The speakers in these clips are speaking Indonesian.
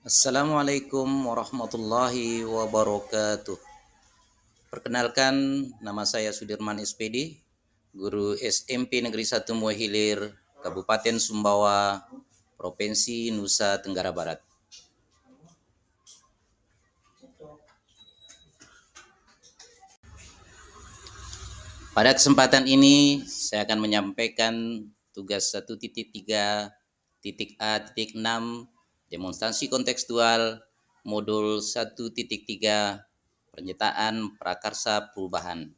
Assalamualaikum warahmatullahi wabarakatuh. Perkenalkan, nama saya Sudirman SPD, guru SMP Negeri 1 Muahilir, Kabupaten Sumbawa, Provinsi Nusa Tenggara Barat. Pada kesempatan ini, saya akan menyampaikan tugas 1.3.A.6 demonstrasi kontekstual modul 1.3 penyertaan prakarsa perubahan.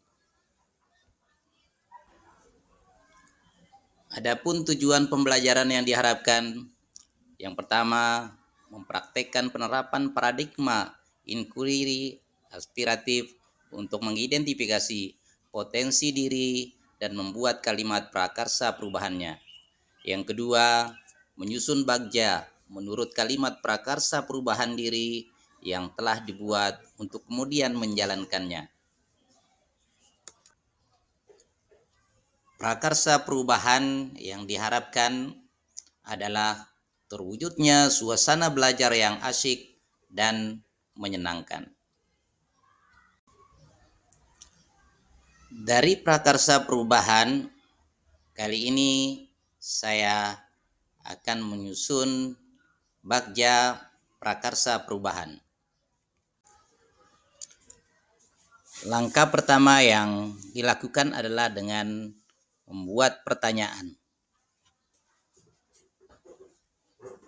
Adapun tujuan pembelajaran yang diharapkan, yang pertama, mempraktekkan penerapan paradigma inquiry aspiratif untuk mengidentifikasi potensi diri dan membuat kalimat prakarsa perubahannya. Yang kedua, menyusun bagja menurut kalimat prakarsa perubahan diri yang telah dibuat untuk kemudian menjalankannya. Prakarsa perubahan yang diharapkan adalah terwujudnya suasana belajar yang asyik dan menyenangkan. Dari prakarsa perubahan, kali ini saya akan menyusun bagja prakarsa perubahan. Langkah pertama yang dilakukan adalah dengan membuat pertanyaan.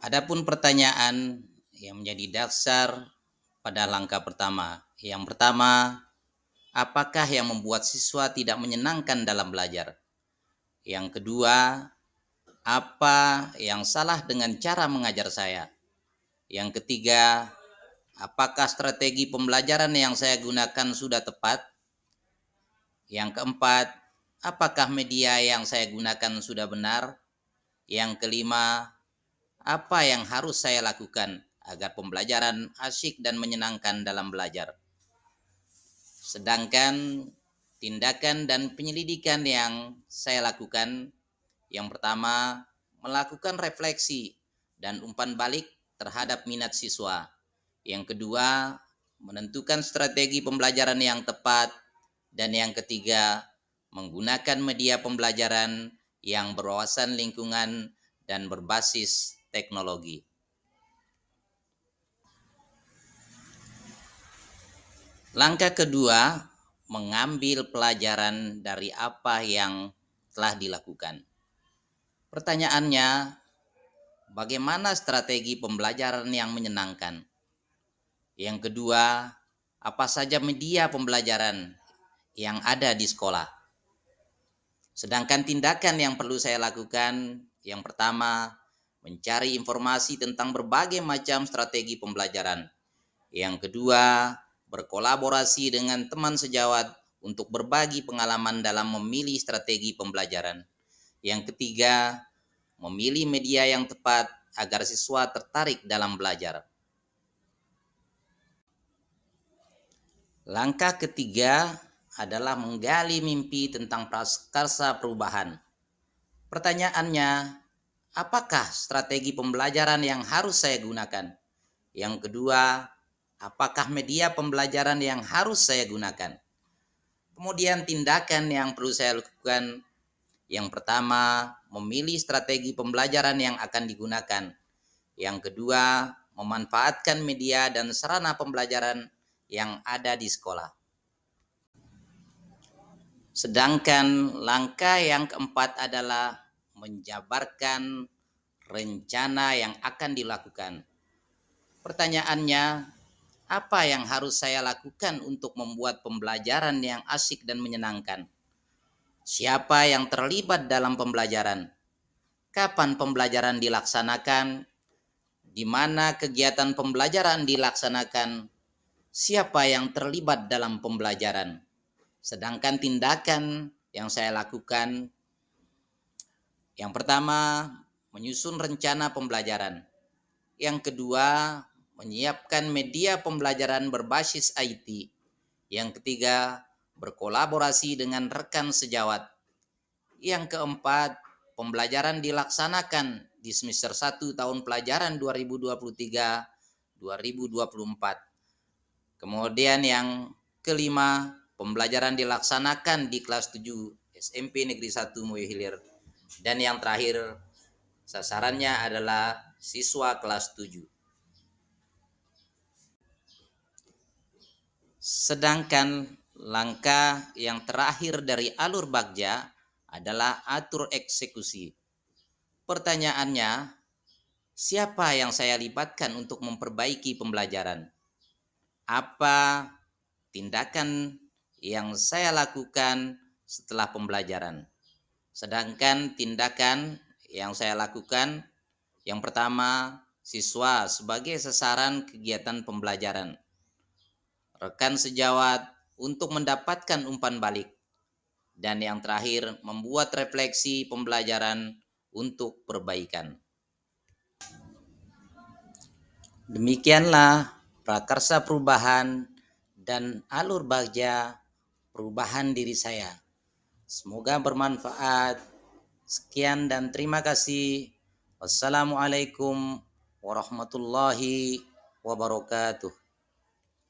Adapun pertanyaan yang menjadi dasar pada langkah pertama. Yang pertama, apakah yang membuat siswa tidak menyenangkan dalam belajar? Yang kedua, apa yang salah dengan cara mengajar saya? Yang ketiga, apakah strategi pembelajaran yang saya gunakan sudah tepat? Yang keempat, apakah media yang saya gunakan sudah benar? Yang kelima, apa yang harus saya lakukan agar pembelajaran asyik dan menyenangkan dalam belajar? Sedangkan tindakan dan penyelidikan yang saya lakukan, yang pertama, melakukan refleksi dan umpan balik terhadap minat siswa. Yang kedua, menentukan strategi pembelajaran yang tepat. Dan yang ketiga, menggunakan media pembelajaran yang berwawasan lingkungan dan berbasis teknologi. Langkah kedua, mengambil pelajaran dari apa yang telah dilakukan. Pertanyaannya, bagaimana strategi pembelajaran yang menyenangkan? Yang kedua, apa saja media pembelajaran yang ada di sekolah? Sedangkan tindakan yang perlu saya lakukan, yang pertama, mencari informasi tentang berbagai macam strategi pembelajaran. Yang kedua, berkolaborasi dengan teman sejawat untuk berbagi pengalaman dalam memilih strategi pembelajaran. Yang ketiga, memilih media yang tepat agar siswa tertarik dalam belajar. Langkah ketiga adalah menggali mimpi tentang prakarsa perubahan. Pertanyaannya, apakah strategi pembelajaran yang harus saya gunakan? Yang kedua, apakah media pembelajaran yang harus saya gunakan? Kemudian tindakan yang perlu saya lakukan, yang pertama, memilih strategi pembelajaran yang akan digunakan. Yang kedua, memanfaatkan media dan sarana pembelajaran yang ada di sekolah. Sedangkan langkah yang keempat adalah menjabarkan rencana yang akan dilakukan. Pertanyaannya, apa yang harus saya lakukan untuk membuat pembelajaran yang asyik dan menyenangkan? Siapa yang terlibat dalam pembelajaran? Kapan pembelajaran dilaksanakan? Di mana kegiatan pembelajaran dilaksanakan? Siapa yang terlibat dalam pembelajaran? Sedangkan tindakan yang saya lakukan, yang pertama, menyusun rencana pembelajaran. Yang kedua, menyiapkan media pembelajaran berbasis IT. Yang ketiga, berkolaborasi dengan rekan sejawat. Yang keempat, pembelajaran dilaksanakan di semester 1 tahun pelajaran 2023 2024. Kemudian yang kelima, pembelajaran dilaksanakan di kelas 7 SMP Negeri 1 Muyo Hilir. Dan yang terakhir, sasarannya adalah siswa kelas 7. Sedangkan langkah yang terakhir dari alur bagja adalah atur eksekusi. Pertanyaannya, siapa yang saya libatkan untuk memperbaiki pembelajaran? Apa tindakan yang saya lakukan setelah pembelajaran? Sedangkan tindakan yang saya lakukan, yang pertama, siswa sebagai sasaran kegiatan pembelajaran. Rekan sejawat untuk mendapatkan umpan balik. Dan yang terakhir, membuat refleksi pembelajaran untuk perbaikan. Demikianlah prakarsa perubahan dan alur bagja perubahan diri saya. Semoga bermanfaat. Sekian dan terima kasih. Wassalamualaikum warahmatullahi wabarakatuh.